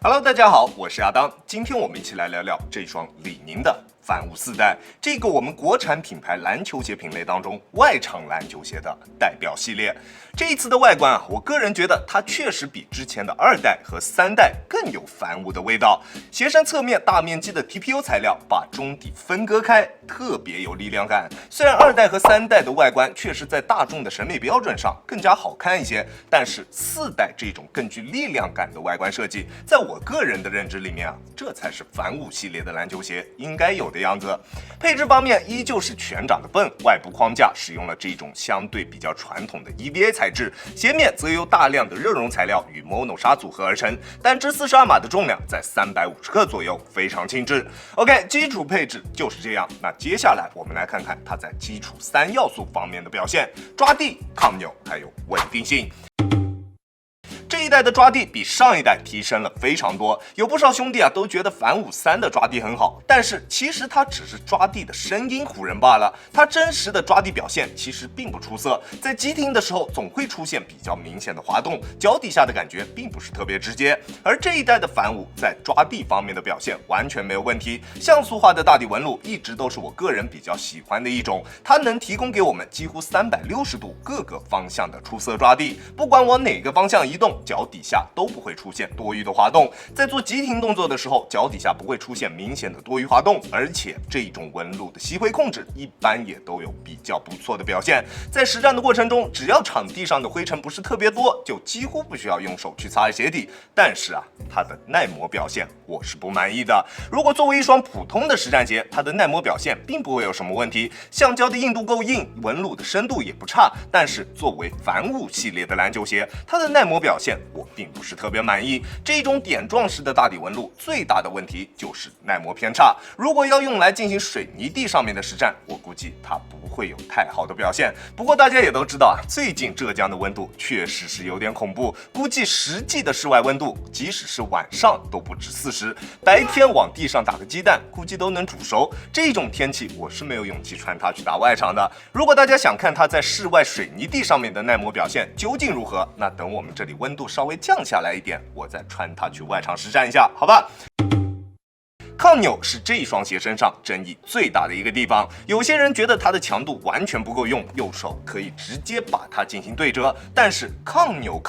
Hello， 大家好，我是亚当。今天我们一起来聊聊这双李宁的帆舞4代，这个我们国产品牌篮球鞋品类当中外场篮球鞋的代表系列。这一次的外观啊，我个人觉得它确实比之前的2代和3代更有帆舞的味道。鞋身侧面大面积的 TPU 材料把中底分割开，特别有力量感。虽然2代和3代的外观确实在大众的审美标准上更加好看一些，但是4代这种更具力量感的外观设计，在我个人的认知里面啊，这才是帆舞系列的篮球鞋应该有的样子。配置方面依旧是全掌的泵，外部框架使用了这种相对比较传统的 EVA 材质，鞋面则由大量的热熔材料与 Mono 纱组合而成，单支42码的重量在350克左右，非常轻质。OK， 基础配置就是这样。那接下来我们来看看它在基础3要素方面的表现：抓地、抗扭还有稳定性。这一代的抓地比上一代提升了非常多，有不少兄弟啊都觉得帆舞3的抓地很好，但是其实它只是抓地的声音唬人罢了，它真实的抓地表现其实并不出色，在急停的时候总会出现比较明显的滑动，脚底下的感觉并不是特别直接。而这一代的帆舞在抓地方面的表现完全没有问题，像素化的大底纹路一直都是我个人比较喜欢的一种，它能提供给我们几乎360度各个方向的出色抓地，不管往哪个方向移动，脚底下都不会出现多余的滑动，在做急停动作的时候，脚底下不会出现明显的多余滑动，而且这种纹路的吸灰控制一般也都有比较不错的表现。在实战的过程中，只要场地上的灰尘不是特别多，就几乎不需要用手去擦鞋底。但是啊，它的耐磨表现我是不满意的。如果作为一双普通的实战鞋，它的耐磨表现并不会有什么问题，橡胶的硬度够硬，纹路的深度也不差。但是作为帆舞系列的篮球鞋，它的耐磨表现我并不是特别满意。这种点状式的大底纹路最大的问题就是耐磨偏差，如果要用来进行水泥地上面的实战，我估计它不会有太好的表现。不过大家也都知道啊，最近浙江的温度确实是有点恐怖，估计实际的室外温度即使是晚上都不止40，白天往地上打个鸡蛋估计都能煮熟。这种天气我是没有勇气穿它去打外场的。如果大家想看它在室外水泥地上面的耐磨表现究竟如何，那等我们这里温度稍微降下来一点，我再穿它去外场实战一下，好吧？抗扭是这一双鞋身上争议最大的一个地方，有些人觉得它的强度完全不够用，右手可以直接把它进行对折，但是抗扭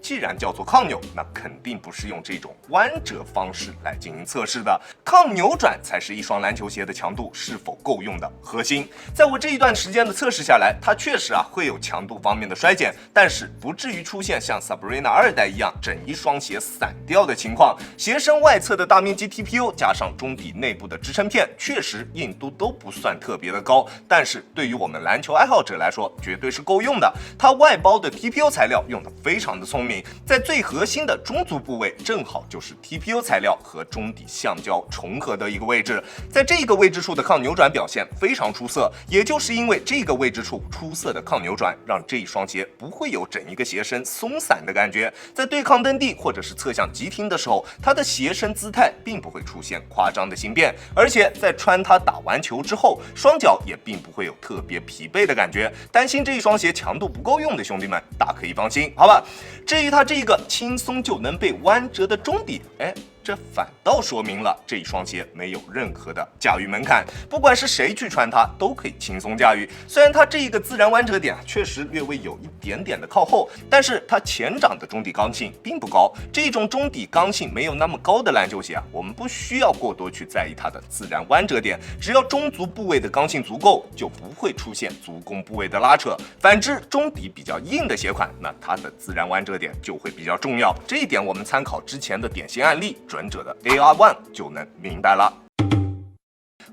既然叫做抗扭，那肯定不是用这种弯折方式来进行测试的，抗扭转才是一双篮球鞋的强度是否够用的核心。在我这一段时间的测试下来，它确实会有强度方面的衰减，但是不至于出现像 Sabrina 2代一样整一双鞋散掉的情况。鞋身外侧的大面积 TPU 加上中底内部的支撑片确实硬度都不算特别的高，但是对于我们篮球爱好者来说绝对是够用的。它外包的 TPU 材料用的非常的聪明，在最核心的中足部位正好就是 TPU 材料和中底橡胶重合的一个位置，在这个位置处的抗扭转表现非常出色，也就是因为这个位置处出色的抗扭转，让这一双鞋不会有整一个鞋身松散的感觉，在对抗蹬地或者是侧向急停的时候，它的鞋身姿态并不会出现夸张的形变，而且在穿它打完球之后，双脚也并不会有特别疲惫的感觉。担心这一双鞋强度不够用的兄弟们，大可以放心，好吧？至于它这个轻松就能被弯折的中底，这反倒说明了这一双鞋没有任何的驾驭门槛，不管是谁去穿它都可以轻松驾驭。虽然它这一个自然弯折点确实略微有一点点的靠后，但是它前掌的中底刚性并不高，这种中底刚性没有那么高的篮球鞋我们不需要过多去在意它的自然弯折点，只要中足部位的刚性足够，就不会出现足弓部位的拉扯。反之，中底比较硬的鞋款，那它的自然弯折点就会比较重要。这一点我们参考之前的典型案例准者的 AR1 就能明白了。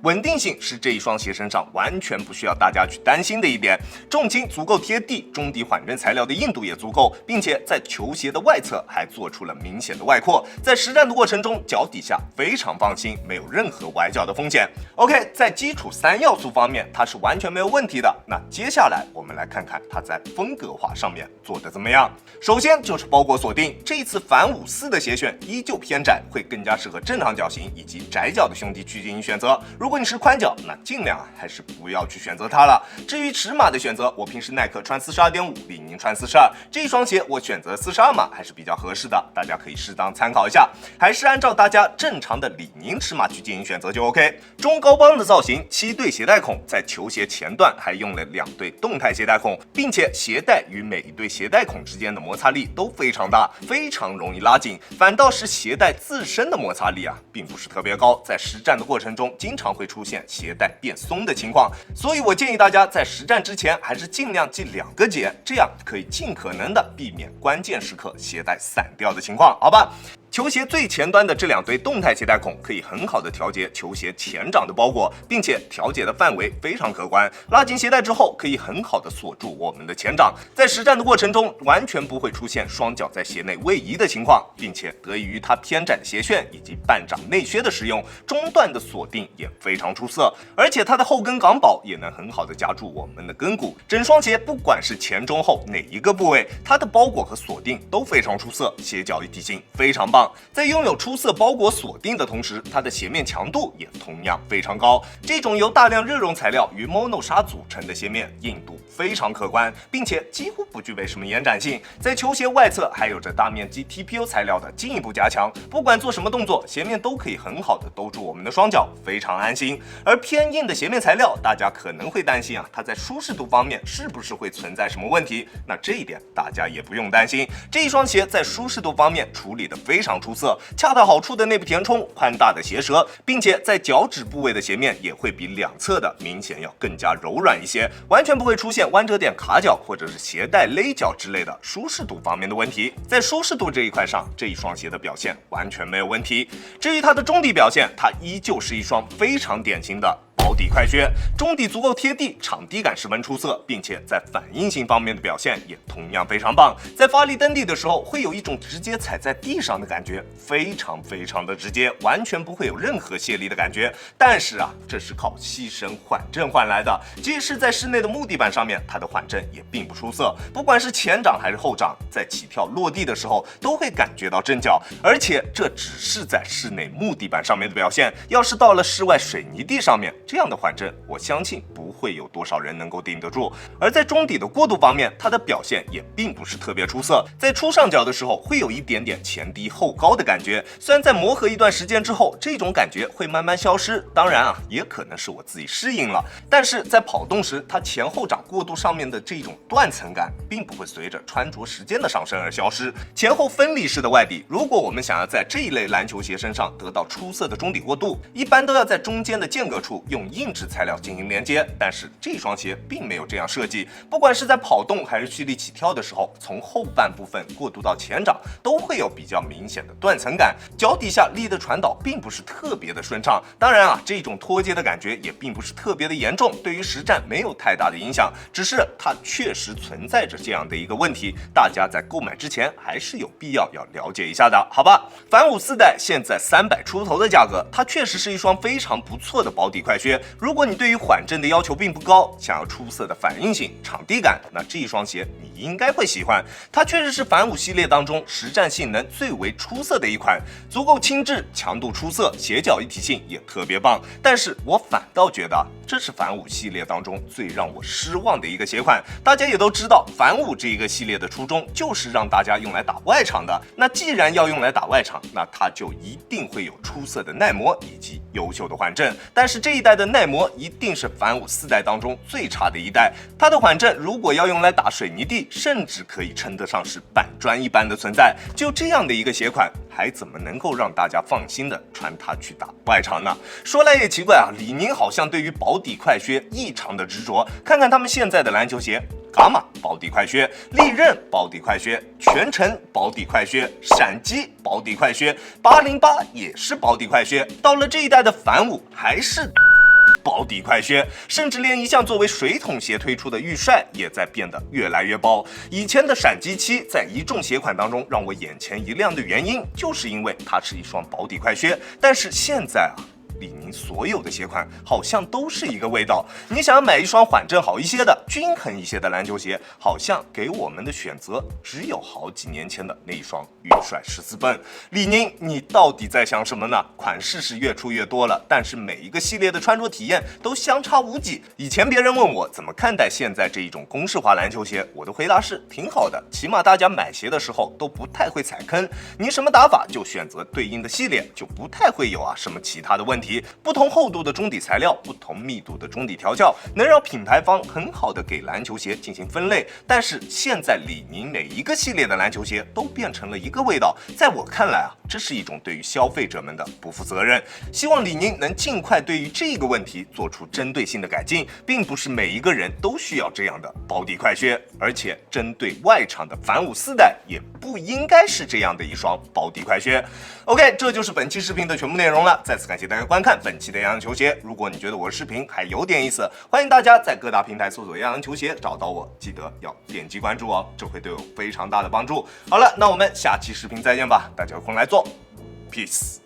稳定性是这一双鞋身上完全不需要大家去担心的一点，重轻足够贴地，中底缓震材料的硬度也足够，并且在球鞋的外侧还做出了明显的外扩，在实战的过程中脚底下非常放心，没有任何崴脚的风险。OK， 在基础3要素方面它是完全没有问题的，那接下来我们来看看它在风格化上面做得怎么样。首先就是包裹锁定，这一次帆舞4的鞋楦依旧偏窄，会更加适合正常脚型以及窄脚的兄弟去进行选择。如如果你是宽脚，那尽量还是不要去选择它了。至于尺码的选择，我平时耐克穿42.5，李宁穿42，这一双鞋我选择42码还是比较合适的，大家可以适当参考一下，还是按照大家正常的李宁尺码去进行选择就 OK。中高帮的造型，7对鞋带孔，在球鞋前段还用了2对动态鞋带孔，并且鞋带与每一对鞋带孔之间的摩擦力都非常大，非常容易拉紧。反倒是鞋带自身的摩擦力并不是特别高，在实战的过程中经常会出现鞋带变松的情况，所以我建议大家在实战之前还是尽量系2个结，这样可以尽可能的避免关键时刻鞋带散掉的情况，好吧？球鞋最前端的这2对动态鞋带孔可以很好的调节球鞋前掌的包裹，并且调节的范围非常可观。拉紧鞋带之后，可以很好的锁住我们的前掌，在实战的过程中完全不会出现双脚在鞋内位移的情况，并且得益于它偏窄的鞋楦以及半掌内靴的使用，中段的锁定也非常出色，而且它的后跟港宝也能很好的夹住我们的跟骨。整双鞋不管是前中后哪一个部位，它的包裹和锁定都非常出色，鞋脚一体性非常棒。在拥有出色包裹锁定的同时，它的鞋面强度也同样非常高。这种由大量热熔材料与 mono 纱组成的鞋面，硬度非常可观，并且几乎不具备什么延展性。在球鞋外侧还有着大面积 TPU 材料的进一步加强，不管做什么动作，鞋面都可以很好的兜住我们的双脚，非常安心。而偏硬的鞋面材料，大家可能会担心它在舒适度方面是不是会存在什么问题？那这一点大家也不用担心，这一双鞋在舒适度方面处理的非常出色。恰到好处的内部填充，宽大的鞋舌，并且在脚趾部位的鞋面也会比两侧的明显要更加柔软一些，完全不会出现弯折点卡脚或者是鞋带勒脚之类的舒适度方面的问题。在舒适度这一块上，这一双鞋的表现完全没有问题。至于它的中底表现，它依旧是一双非常典型的保底快靴，中底足够贴地，场地感十分出色，并且在反应性方面的表现也同样非常棒。在发力蹬地的时候，会有一种直接踩在地上的感觉，非常的直接，完全不会有任何泄力的感觉。但是这是靠牺牲缓震换来的，即使在室内的木地板上面，它的缓震也并不出色。不管是前掌还是后掌，在起跳落地的时候，都会感觉到震脚。而且这只是在室内木地板上面的表现，要是到了室外水泥地上面，这样的缓震，我相信不会有多少人能够顶得住。而在中底的过渡方面，它的表现也并不是特别出色，在初上脚的时候会有一点点前低后高的感觉，虽然在磨合一段时间之后，这种感觉会慢慢消失，当然也可能是我自己适应了。但是在跑动时，它前后掌过渡上面的这种断层感，并不会随着穿着时间的上升而消失。前后分离式的外底，如果我们想要在这一类篮球鞋身上得到出色的中底过渡，一般都要在中间的间隔处用硬质材料进行连接，但是这双鞋并没有这样设计，不管是在跑动还是蓄力起跳的时候，从后半部分过渡到前掌都会有比较明显的断层感，脚底下力的传导并不是特别的顺畅。当然这种脱节的感觉也并不是特别的严重，对于实战没有太大的影响，只是它确实存在着这样的一个问题，大家在购买之前还是有必要了解一下的，好吧？反五4代现在300出头的价格，它确实是一双非常不错的保底快靴。如果你对于缓震的要求并不高，想要出色的反应性、场地感，那这一双鞋你应该会喜欢。它确实是反五系列当中实战性能最为出色的一款，足够轻质，强度出色，鞋脚一体性也特别棒。但是我反倒觉得这是反五系列当中最让我失望的一个鞋款。大家也都知道，反五这一个系列的初衷就是让大家用来打外场的。那既然要用来打外场，那它就一定会有出色的耐磨以及优秀的缓震。但是这一代的耐磨一定是反五4代当中最差的一代。它的缓震如果要用来打水泥地，甚至可以称得上是板砖一般的存在。就这样的一个鞋款，还怎么能够让大家放心的穿它去打外场呢？说来也奇怪李宁好像对于保底快靴异常的执着。看看他们现在的篮球鞋，伽马保底快靴，利刃保底快靴，全程保底快靴，闪击保底快靴，808也是保底快靴。到了这一代的反五还是保底快靴，甚至连一向作为水桶鞋推出的预帅也在变得越来越薄。以前的闪击7在一众鞋款当中让我眼前一亮的原因，就是因为它是一双保底快靴，但是现在李宁所有的鞋款好像都是一个味道。你想要买一双缓震好一些的、均衡一些的篮球鞋，好像给我们的选择只有好几年前的那一双运帅14奔。李宁，你到底在想什么呢？款式是越出越多了，但是每一个系列的穿着体验都相差无几。以前别人问我怎么看待现在这一种公式化篮球鞋，我的回答是挺好的，起码大家买鞋的时候都不太会踩坑，你什么打法就选择对应的系列，就不太会有什么其他的问题。不同厚度的中底材料，不同密度的中底调教，能让品牌方很好的给篮球鞋进行分类。但是现在李宁哪一个系列的篮球鞋都变成了一个味道，在我看来这是一种对于消费者们的不负责任。希望李宁能尽快对于这个问题做出针对性的改进，并不是每一个人都需要这样的保底快靴，而且针对外厂的反5/4代也不应该是这样的一双保底快靴。OK， 这就是本期视频的全部内容了。再次感谢大家观看本期的洋洋球鞋。如果你觉得我的视频还有点意思，欢迎大家在各大平台搜索洋洋球鞋找到我，记得要点击关注哦，这会对我非常大的帮助。好了，那我们下期视频再见吧，大家有空来做 ，peace。